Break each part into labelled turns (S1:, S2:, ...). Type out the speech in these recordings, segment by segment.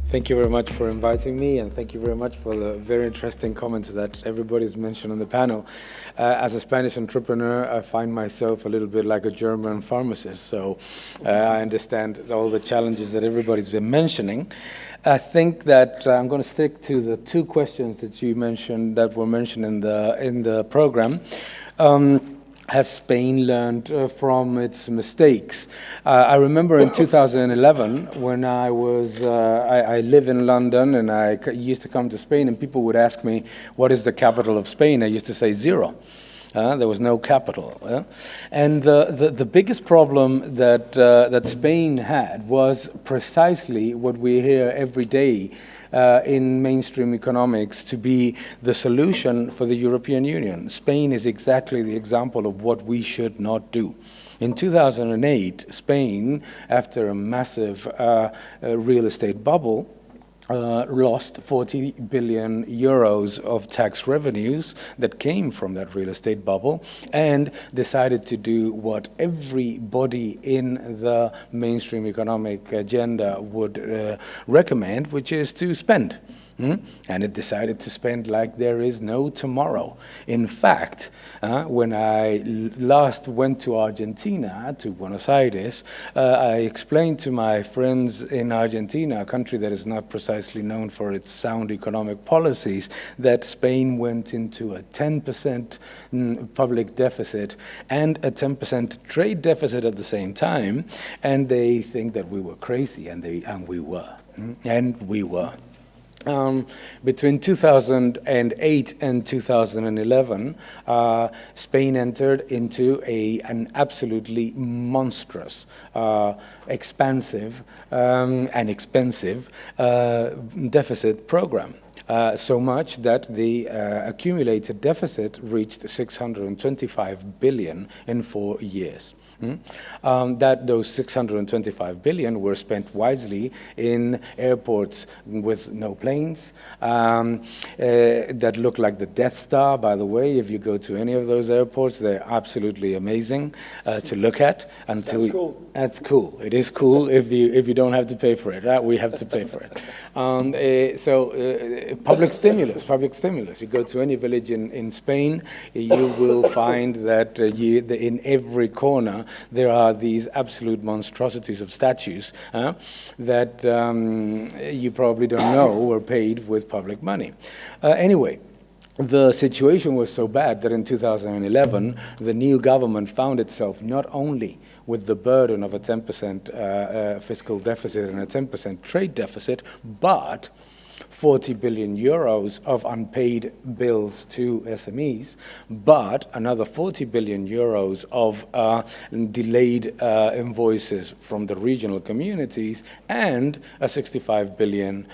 S1: Thank you very much for inviting me, and thank you very much for the very interesting comments that everybody's mentioned on the panel. As a Spanish entrepreneur, I find myself a little bit like a German pharmacist, so I understand all the challenges that everybody's been mentioning. I think that I'm going to stick to the two questions that you mentioned, that were mentioned in the program. Has Spain learned from its mistakes? I remember in 2011 when I live in London and I used to come to Spain, and people would ask me, what is the capital of Spain? I used to say zero. There was no capital. And the biggest problem that Spain had was precisely what we hear every day in mainstream economics to be the solution for the European Union. Spain is exactly the example of what we should not do. In 2008, Spain, after a massive real estate bubble, lost 40 billion euros of tax revenues that came from that real estate bubble, and decided to do what everybody in the mainstream economic agenda would recommend, which is to spend. And it decided to spend like there is no tomorrow. In fact, when I last went to Argentina, to Buenos Aires, I explained to my friends in Argentina, a country that is not precisely known for its sound economic policies, that Spain went into a 10% public deficit and a 10% trade deficit at the same time, and they think that we were crazy, and we were. And we were. Between 2008 and 2011, Spain entered into an absolutely monstrous, expansive and expensive deficit program. So much that the accumulated deficit reached 625 billion in 4 years. That those 625 billion were spent wisely in airports with no planes, that look like the Death Star, by the way. If you go to any of those airports, they're absolutely amazing to look at.
S2: That's cool.
S1: That's cool. It is cool if you don't have to pay for it. Right? We have to pay for it. Public stimulus. You go to any village in Spain, you will find that in every corner there are these absolute monstrosities of statues that you probably don't know were paid with public money. Anyway, the situation was so bad that in 2011, the new government found itself not only with the burden of a 10% fiscal deficit and a 10% trade deficit, but 40 billion euros of unpaid bills to SMEs, but another 40 billion euros of delayed invoices from the regional communities, and a 65 billion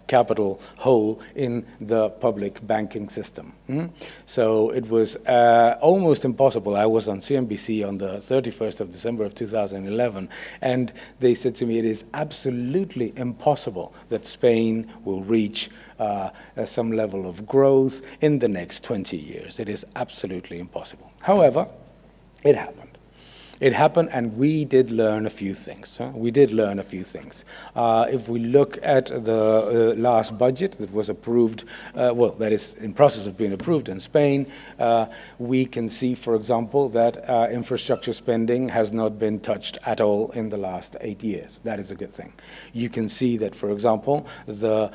S1: capital hole in the public banking system. So it was almost impossible. I was on CNBC on the 31st of December of 2011, and they said to me, it is absolutely impossible that Spain will reach some level of growth in the next 20 years. It is absolutely impossible. However, it happened. It happened, and we did learn a few things. We did learn a few things. If we look at the last budget that was approved, that is in process of being approved in Spain, we can see, for example, that infrastructure spending has not been touched at all in the last 8 years. That is a good thing. You can see that, for example, the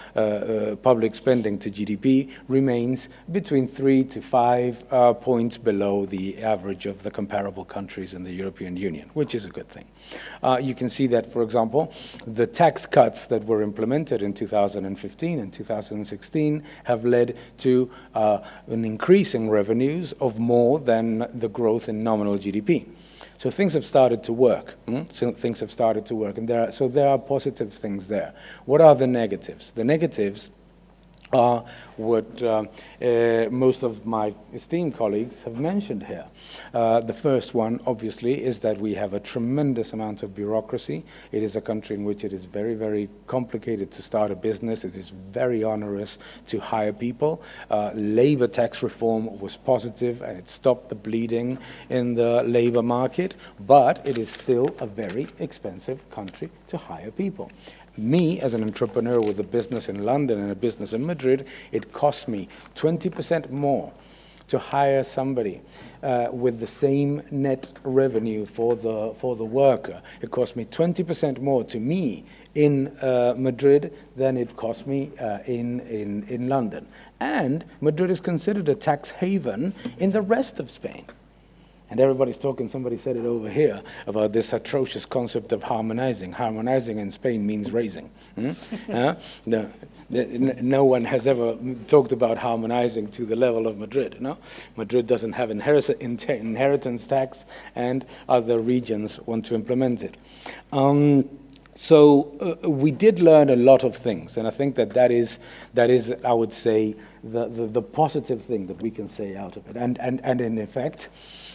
S1: public spending to GDP remains between 3 to 5 points below the average of the comparable countries in the European Union, which is a good thing. You can see that, for example, the tax cuts that were implemented in 2015 and 2016 have led to an increase in revenues of more than the growth in nominal GDP. So things have started to work. So things have started to work, and there are positive things there. What are the negatives? The negatives are what most of my esteemed colleagues have mentioned here. The first one, obviously, is that we have a tremendous amount of bureaucracy. It is a country in which it is very, very complicated to start a business. It is very onerous to hire people. Labor tax reform was positive, and it stopped the bleeding in the labor market, but it is still a very expensive country to hire people. Me, as an entrepreneur with a business in London and a business in Madrid, it costs me 20% more to hire somebody with the same net revenue for the worker. It costs me 20% more to me in Madrid than it cost me in London. And Madrid is considered a tax haven in the rest of Spain. And everybody's talking, somebody said it over here, about this atrocious concept of harmonizing. Harmonizing in Spain means raising. No one has ever talked about harmonizing to the level of Madrid. No? Madrid doesn't have inheritance tax, and other regions want to implement it. So we did learn a lot of things, and I think that is, I would say, the positive thing that we can say out of it. And in effect,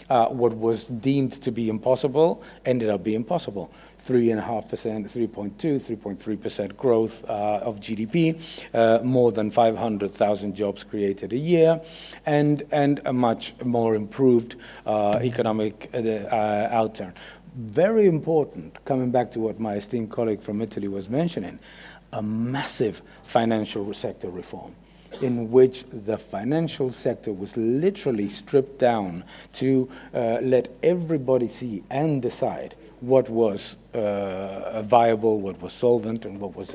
S1: what was deemed to be impossible ended up being possible. 3.5%, 3.2%, 3.3% growth of GDP, more than 500,000 jobs created a year, and a much more improved economic outturn. Very important, coming back to what my esteemed colleague from Italy was mentioning, a massive financial sector reform, in which the financial sector was literally stripped down to let everybody see and decide what was viable, what was solvent, and what was,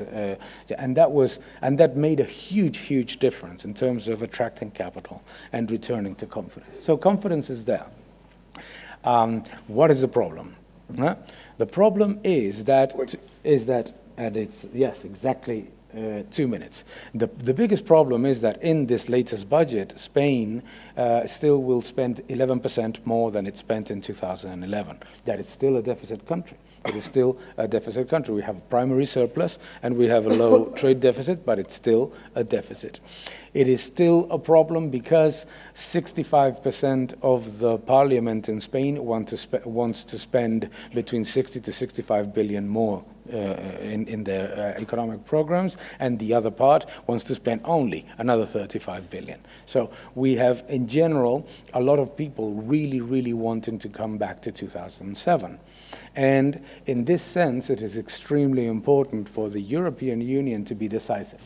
S1: and that made a huge difference in terms of attracting capital and returning to confidence. So confidence is there. What is the problem? The problem is that, and it's, yes, exactly 2 minutes. The biggest problem is that in this latest budget, Spain still will spend 11% more than it spent in 2011. That is still a deficit country. It is still a deficit country. We have a primary surplus and we have a low trade deficit, but it's still a deficit. It is still a problem because 65% of the parliament in Spain wants to spend between 60 to 65 billion more in their economic programs, and the other part wants to spend only another 35 billion. So we have, in general, a lot of people really wanting to come back to 2007. And in this sense, it is extremely important for the European Union to be decisive.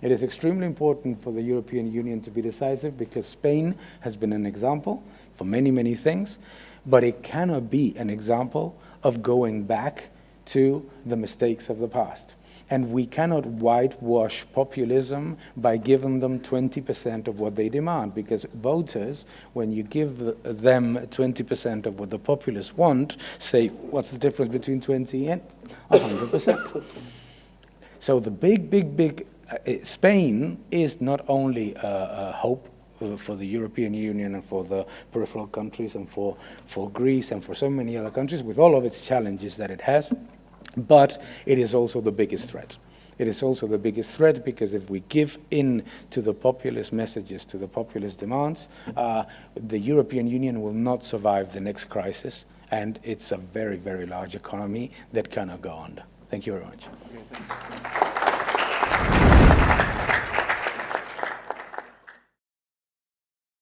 S1: It is extremely important for the European Union to be decisive because Spain has been an example for many things, but it cannot be an example of going back to the mistakes of the past. And we cannot whitewash populism by giving them 20% of what they demand, because voters, when you give them 20% of what the populists want, say, what's the difference between 20 and 100%? So the big Spain is not only a hope for the European Union and for the peripheral countries and for Greece and for so many other countries, with all of its challenges that it has, but it is also the biggest threat. It is also the biggest threat because if we give in to the populist messages, to the populist demands, the European Union will not survive the next crisis, and it's a very large economy that cannot go under. Thank you very much. Okay,